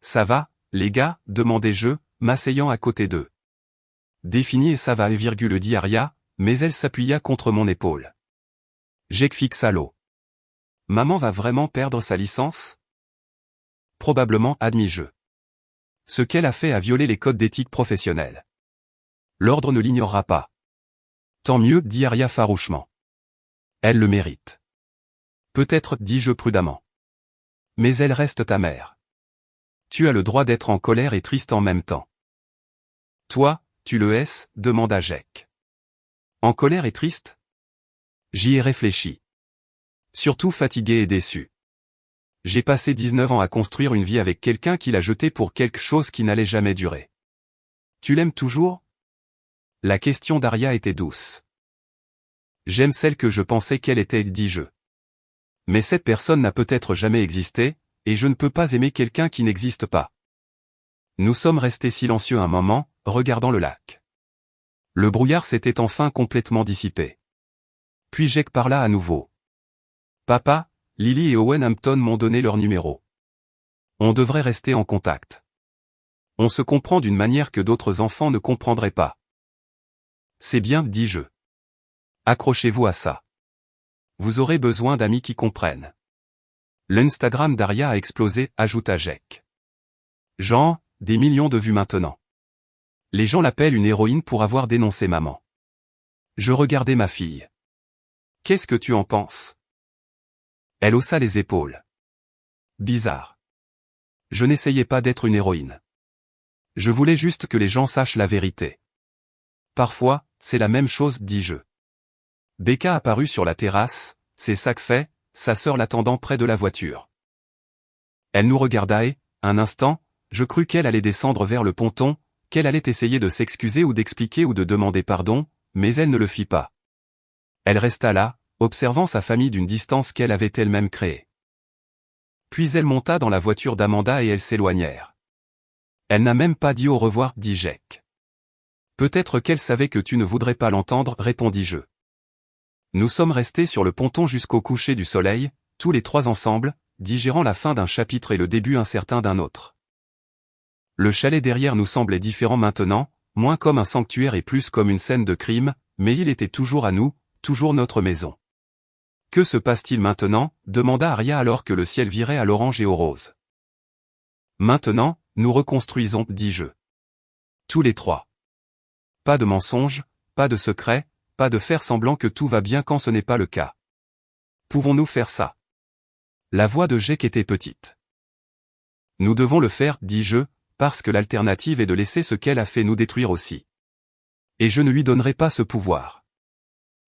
Ça va, les gars, demandai-je, m'asseyant à côté d'eux. Défini et ça va, dit Aria, mais elle s'appuya contre mon épaule. Jake fixa l'eau. Maman va vraiment perdre sa licence? Probablement, admis-je. Ce qu'elle a fait a violé les codes d'éthique professionnelle. L'ordre ne l'ignorera pas. Tant mieux, dit Aria farouchement. Elle le mérite. Peut-être, dis-je prudemment. Mais elle reste ta mère. Tu as le droit d'être en colère et triste en même temps. Toi, tu le es, demanda Jake. En colère et triste? J'y ai réfléchi. Surtout fatigué et déçu. J'ai passé 19 ans à construire une vie avec quelqu'un qui l'a jeté pour quelque chose qui n'allait jamais durer. Tu l'aimes toujours? La question d'Aria était douce. J'aime celle que je pensais qu'elle était, dis-je. Mais cette personne n'a peut-être jamais existé, et je ne peux pas aimer quelqu'un qui n'existe pas. Nous sommes restés silencieux un moment, regardant le lac. Le brouillard s'était enfin complètement dissipé. Puis Jake parla à nouveau. Papa, Lily et Owen Hampton m'ont donné leur numéro. On devrait rester en contact. On se comprend d'une manière que d'autres enfants ne comprendraient pas. C'est bien, dis-je. Accrochez-vous à ça. Vous aurez besoin d'amis qui comprennent. L'Instagram d'Aria a explosé, ajouta Jake. Genre, des millions de vues maintenant. Les gens l'appellent une héroïne pour avoir dénoncé maman. Je regardais ma fille. Qu'est-ce que tu en penses? Elle haussa les épaules. Bizarre. Je n'essayais pas d'être une héroïne. Je voulais juste que les gens sachent la vérité. Parfois, c'est la même chose, dis-je. Becca apparut sur la terrasse, ses sacs faits, sa sœur l'attendant près de la voiture. Elle nous regarda et, un instant, je crus qu'elle allait descendre vers le ponton, qu'elle allait essayer de s'excuser ou d'expliquer ou de demander pardon, mais elle ne le fit pas. Elle resta là, observant sa famille d'une distance qu'elle avait elle-même créée. Puis elle monta dans la voiture d'Amanda et elles s'éloignèrent. Elle n'a même pas dit au revoir, dit Jake. Peut-être qu'elle savait que tu ne voudrais pas l'entendre, répondis-je. Nous sommes restés sur le ponton jusqu'au coucher du soleil, tous les trois ensemble, digérant la fin d'un chapitre et le début incertain d'un autre. Le chalet derrière nous semblait différent maintenant, moins comme un sanctuaire et plus comme une scène de crime, mais il était toujours à nous, toujours notre maison. Que se passe-t-il maintenant, demanda Aria alors que le ciel virait à l'orange et au rose. Maintenant, nous reconstruisons, dis-je. Tous les trois. Pas de mensonges, pas de secrets, pas de faire semblant que tout va bien quand ce n'est pas le cas. Pouvons-nous faire ça? La voix de Jake était petite. Nous devons le faire, dis-je, parce que l'alternative est de laisser ce qu'elle a fait nous détruire aussi. Et je ne lui donnerai pas ce pouvoir.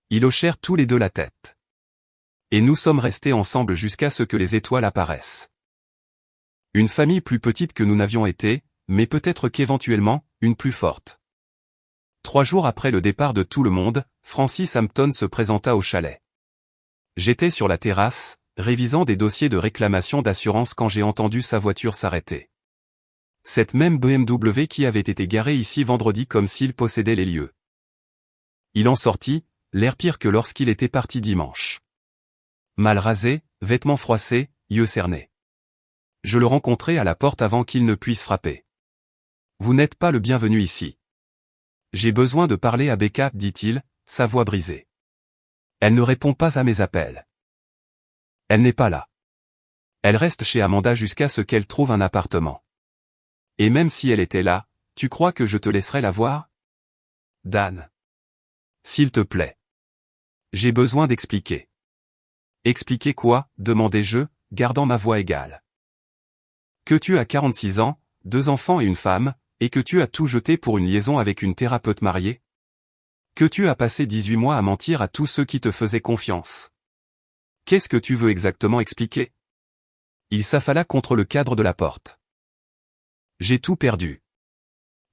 Ils hochèrent tous les deux la tête. Et nous sommes restés ensemble jusqu'à ce que les étoiles apparaissent. Une famille plus petite que nous n'avions été, mais peut-être qu'éventuellement, une plus forte. 3 jours après le départ de tout le monde, Francis Hampton se présenta au chalet. J'étais sur la terrasse, révisant des dossiers de réclamation d'assurance quand j'ai entendu sa voiture s'arrêter. Cette même BMW qui avait été garée ici vendredi comme s'il possédait les lieux. Il en sortit, l'air pire que lorsqu'il était parti dimanche. Mal rasé, vêtements froissés, yeux cernés. Je le rencontrai à la porte avant qu'il ne puisse frapper. « Vous n'êtes pas le bienvenu ici. » J'ai besoin de parler à Becca, dit-il, sa voix brisée. Elle ne répond pas à mes appels. Elle n'est pas là. Elle reste chez Amanda jusqu'à ce qu'elle trouve un appartement. Et même si elle était là, tu crois que je te laisserais la voir? Dan. S'il te plaît. J'ai besoin d'expliquer. Expliquer quoi? Demandai-je, gardant ma voix égale. Que tu as 46 ans, 2 enfants et une femme, et que tu as tout jeté pour une liaison avec une thérapeute mariée? Que tu as passé 18 mois à mentir à tous ceux qui te faisaient confiance? Qu'est-ce que tu veux exactement expliquer? Il s'affala contre le cadre de la porte. J'ai tout perdu.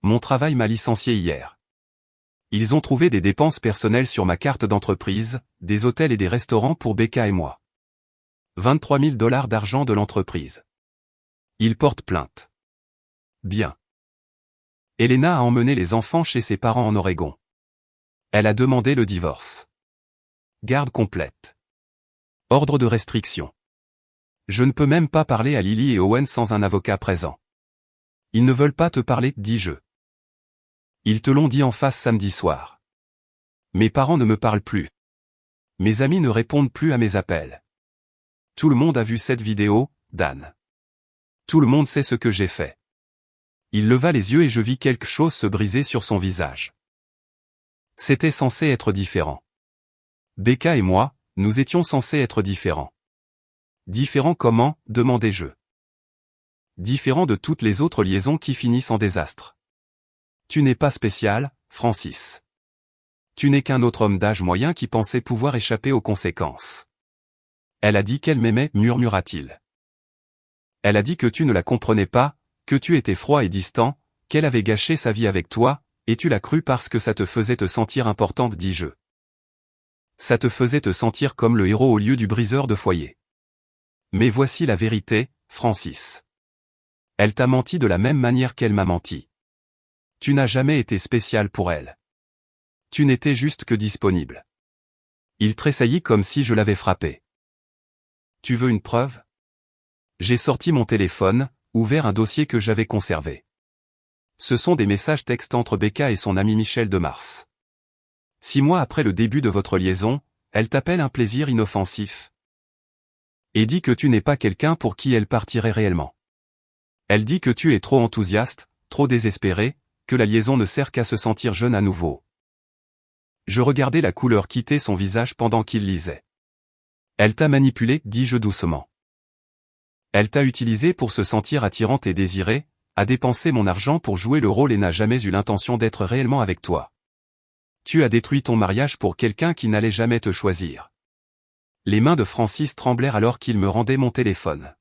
Mon travail m'a licencié hier. Ils ont trouvé des dépenses personnelles sur ma carte d'entreprise, des hôtels et des restaurants pour Becca et moi. 23 000 $ d'argent de l'entreprise. Ils portent plainte. Bien. Elena a emmené les enfants chez ses parents en Oregon. Elle a demandé le divorce. Garde complète. Ordre de restriction. Je ne peux même pas parler à Lily et Owen sans un avocat présent. Ils ne veulent pas te parler, dis-je. Ils te l'ont dit en face samedi soir. Mes parents ne me parlent plus. Mes amis ne répondent plus à mes appels. Tout le monde a vu cette vidéo, Dan. Tout le monde sait ce que j'ai fait. Il leva les yeux et je vis quelque chose se briser sur son visage. C'était censé être différent. Becca et moi, nous étions censés être différents. Différents comment, demandai-je. Différents de toutes les autres liaisons qui finissent en désastre. Tu n'es pas spécial, Francis. Tu n'es qu'un autre homme d'âge moyen qui pensait pouvoir échapper aux conséquences. Elle a dit qu'elle m'aimait, murmura-t-il. Elle a dit que tu ne la comprenais pas, que tu étais froid et distant, qu'elle avait gâché sa vie avec toi, et tu l'as cru parce que ça te faisait te sentir importante, dis-je. Ça te faisait te sentir comme le héros au lieu du briseur de foyer. Mais voici la vérité, Francis. Elle t'a menti de la même manière qu'elle m'a menti. Tu n'as jamais été spécial pour elle. Tu n'étais juste que disponible. Il tressaillit comme si je l'avais frappé. Tu veux une preuve? J'ai sorti mon téléphone, ouvert un dossier que j'avais conservé. Ce sont des messages textes entre Becca et son ami Michel de Mars. 6 mois après le début de votre liaison, elle t'appelle un plaisir inoffensif. Et dit que tu n'es pas quelqu'un pour qui elle partirait réellement. Elle dit que tu es trop enthousiaste, trop désespéré, que la liaison ne sert qu'à se sentir jeune à nouveau. Je regardais la couleur quitter son visage pendant qu'il lisait. Elle t'a manipulé, dis-je doucement. Elle t'a utilisé pour se sentir attirante et désirée, a dépensé mon argent pour jouer le rôle et n'a jamais eu l'intention d'être réellement avec toi. Tu as détruit ton mariage pour quelqu'un qui n'allait jamais te choisir. Les mains de Francis tremblèrent alors qu'il me rendait mon téléphone.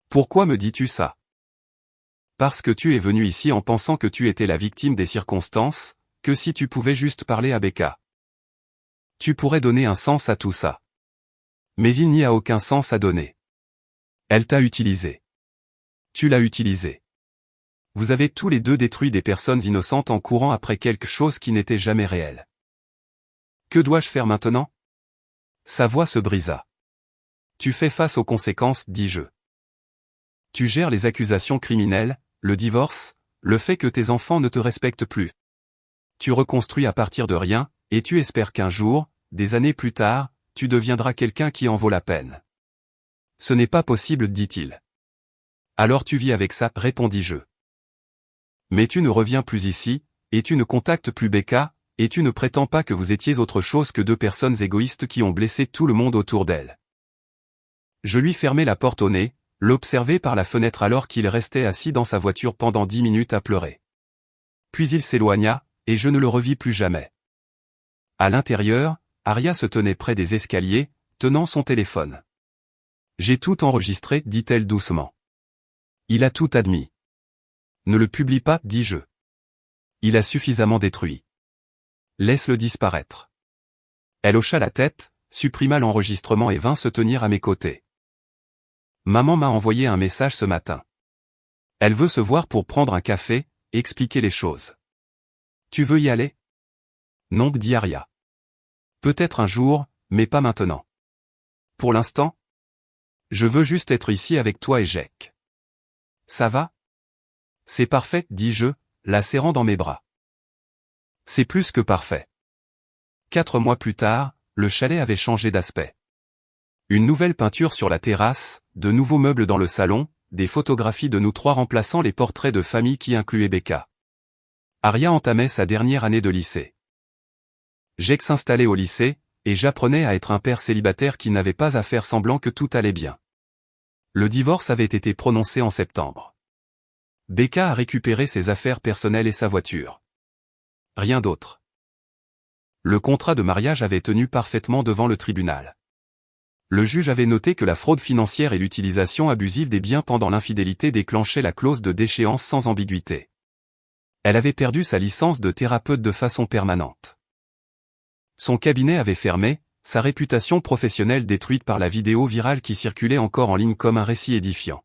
Pourquoi me dis-tu ça? Parce que tu es venu ici en pensant que tu étais la victime des circonstances, que si tu pouvais juste parler à Becca. Tu pourrais donner un sens à tout ça. Mais il n'y a aucun sens à donner. Elle t'a utilisé. Tu l'as utilisé. Vous avez tous les deux détruit des personnes innocentes en courant après quelque chose qui n'était jamais réel. Que dois-je faire maintenant? Sa voix se brisa. Tu fais face aux conséquences, dis-je. Tu gères les accusations criminelles, le divorce, le fait que tes enfants ne te respectent plus. Tu reconstruis à partir de rien, et tu espères qu'un jour, des années plus tard, tu deviendras quelqu'un qui en vaut la peine. Ce n'est pas possible, dit-il. Alors tu vis avec ça, répondis-je. Mais tu ne reviens plus ici, et tu ne contactes plus Becca, et tu ne prétends pas que vous étiez autre chose que deux personnes égoïstes qui ont blessé tout le monde autour d'elle. Je lui fermai la porte au nez, l'observai par la fenêtre alors qu'il restait assis dans sa voiture pendant 10 minutes à pleurer. Puis il s'éloigna, et je ne le revis plus jamais. À l'intérieur, Aria se tenait près des escaliers, tenant son téléphone. J'ai tout enregistré, dit-elle doucement. Il a tout admis. Ne le publie pas, dis-je. Il a suffisamment détruit. Laisse-le disparaître. Elle hocha la tête, supprima l'enregistrement et vint se tenir à mes côtés. Maman m'a envoyé un message ce matin. Elle veut se voir pour prendre un café, et expliquer les choses. Tu veux y aller? Non, dit Aria. Peut-être un jour, mais pas maintenant. Pour l'instant? Je veux juste être ici avec toi et Jack. Ça va? C'est parfait, dis-je, la serrant dans mes bras. C'est plus que parfait. 4 mois plus tard, le chalet avait changé d'aspect. Une nouvelle peinture sur la terrasse, de nouveaux meubles dans le salon, des photographies de nous trois remplaçant les portraits de famille qui incluaient Becca. Aria entamait sa dernière année de lycée. Jack s'installait au lycée, et j'apprenais à être un père célibataire qui n'avait pas à faire semblant que tout allait bien. Le divorce avait été prononcé en septembre. Becca a récupéré ses affaires personnelles et sa voiture. Rien d'autre. Le contrat de mariage avait tenu parfaitement devant le tribunal. Le juge avait noté que la fraude financière et l'utilisation abusive des biens pendant l'infidélité déclenchaient la clause de déchéance sans ambiguïté. Elle avait perdu sa licence de thérapeute de façon permanente. Son cabinet avait fermé, sa réputation professionnelle détruite par la vidéo virale qui circulait encore en ligne comme un récit édifiant.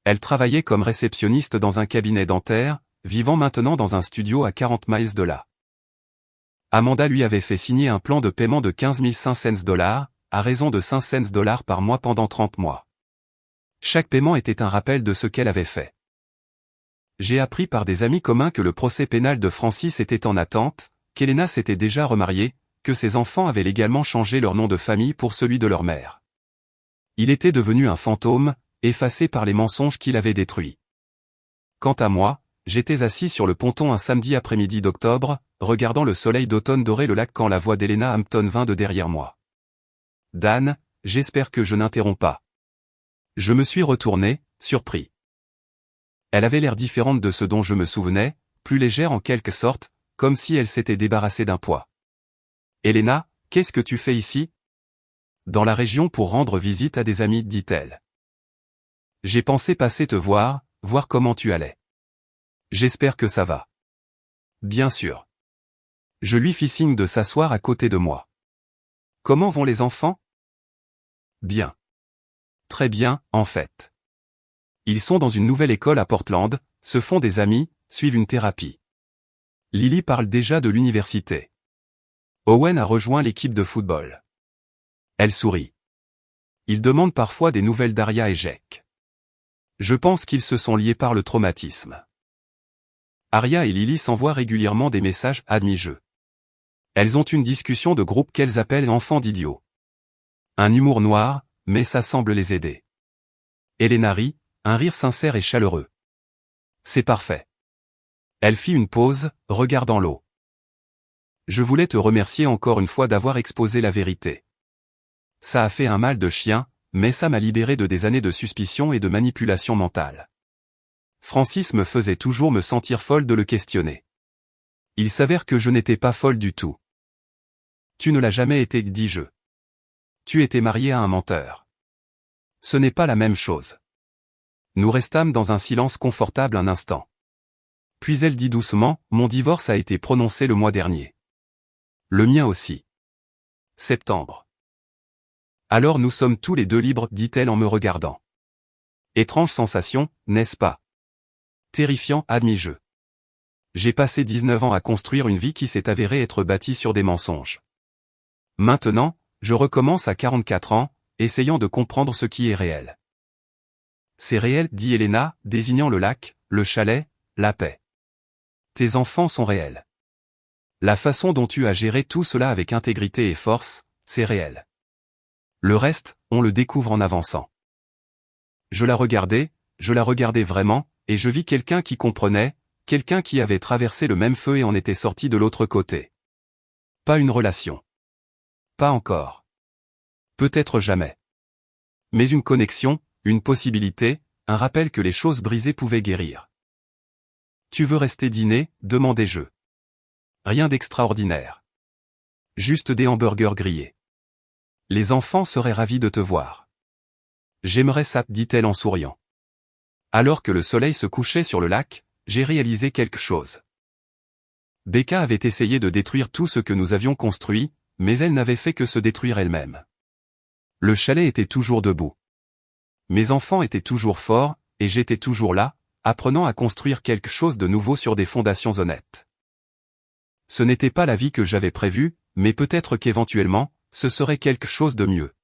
Elle travaillait comme réceptionniste dans un cabinet dentaire, vivant maintenant dans un studio à 40 miles de là. Amanda lui avait fait signer un plan de paiement de 15 500 $, à raison de 500 $ par mois pendant 30 mois. Chaque paiement était un rappel de ce qu'elle avait fait. J'ai appris par des amis communs que le procès pénal de Francis était en attente, qu'Elena s'était déjà remariée, que ses enfants avaient légalement changé leur nom de famille pour celui de leur mère. Il était devenu un fantôme, effacé par les mensonges qu'il avait détruits. Quant à moi, j'étais assis sur le ponton un samedi après-midi d'octobre, regardant le soleil d'automne dorer le lac quand la voix d'Elena Hampton vint de derrière moi. « Dan, j'espère que je n'interromps pas. » Je me suis retourné, surpris. Elle avait l'air différente de ce dont je me souvenais, plus légère en quelque sorte, comme si elle s'était débarrassée d'un poids. « Elena, qu'est-ce que tu fais ici? » Dans la région pour rendre visite à des amis, dit-elle. J'ai pensé passer te voir comment tu allais. J'espère que ça va. Bien sûr. Je lui fis signe de s'asseoir à côté de moi. Comment vont les enfants? Bien. Très bien, en fait. Ils sont dans une nouvelle école à Portland, se font des amis, suivent une thérapie. Lily parle déjà de l'université. Owen a rejoint l'équipe de football. Elle sourit. Il demande parfois des nouvelles d'Aria et Jack. Je pense qu'ils se sont liés par le traumatisme. Aria et Lily s'envoient régulièrement des messages, admis-je. Elles ont une discussion de groupe qu'elles appellent enfants d'idiots. Un humour noir, mais ça semble les aider. Elena rit, un rire sincère et chaleureux. C'est parfait. Elle fit une pause, regardant l'eau. Je voulais te remercier encore une fois d'avoir exposé la vérité. Ça a fait un mal de chien, mais ça m'a libéré de des années de suspicion et de manipulation mentale. Francis me faisait toujours me sentir folle de le questionner. Il s'avère que je n'étais pas folle du tout. Tu ne l'as jamais été, dis-je. Tu étais mariée à un menteur. Ce n'est pas la même chose. Nous restâmes dans un silence confortable un instant. Puis elle dit doucement, mon divorce a été prononcé le mois dernier. Le mien aussi. Septembre. Alors nous sommes tous les deux libres, dit-elle en me regardant. Étrange sensation, n'est-ce pas? Terrifiant, admis-je. J'ai passé 19 ans à construire une vie qui s'est avérée être bâtie sur des mensonges. Maintenant, je recommence à 44 ans, essayant de comprendre ce qui est réel. C'est réel, dit Elena, désignant le lac, le chalet, la paix. Tes enfants sont réels. La façon dont tu as géré tout cela avec intégrité et force, c'est réel. Le reste, on le découvre en avançant. Je la regardais vraiment, et je vis quelqu'un qui comprenait, quelqu'un qui avait traversé le même feu et en était sorti de l'autre côté. Pas une relation. Pas encore. Peut-être jamais. Mais une connexion, une possibilité, un rappel que les choses brisées pouvaient guérir. Tu veux rester dîner, demandai-je. Rien d'extraordinaire. Juste des hamburgers grillés. Les enfants seraient ravis de te voir. J'aimerais ça, dit-elle en souriant. Alors que le soleil se couchait sur le lac, j'ai réalisé quelque chose. Becca avait essayé de détruire tout ce que nous avions construit, mais elle n'avait fait que se détruire elle-même. Le chalet était toujours debout. Mes enfants étaient toujours forts, et j'étais toujours là, apprenant à construire quelque chose de nouveau sur des fondations honnêtes. Ce n'était pas la vie que j'avais prévue, mais peut-être qu'éventuellement, ce serait quelque chose de mieux.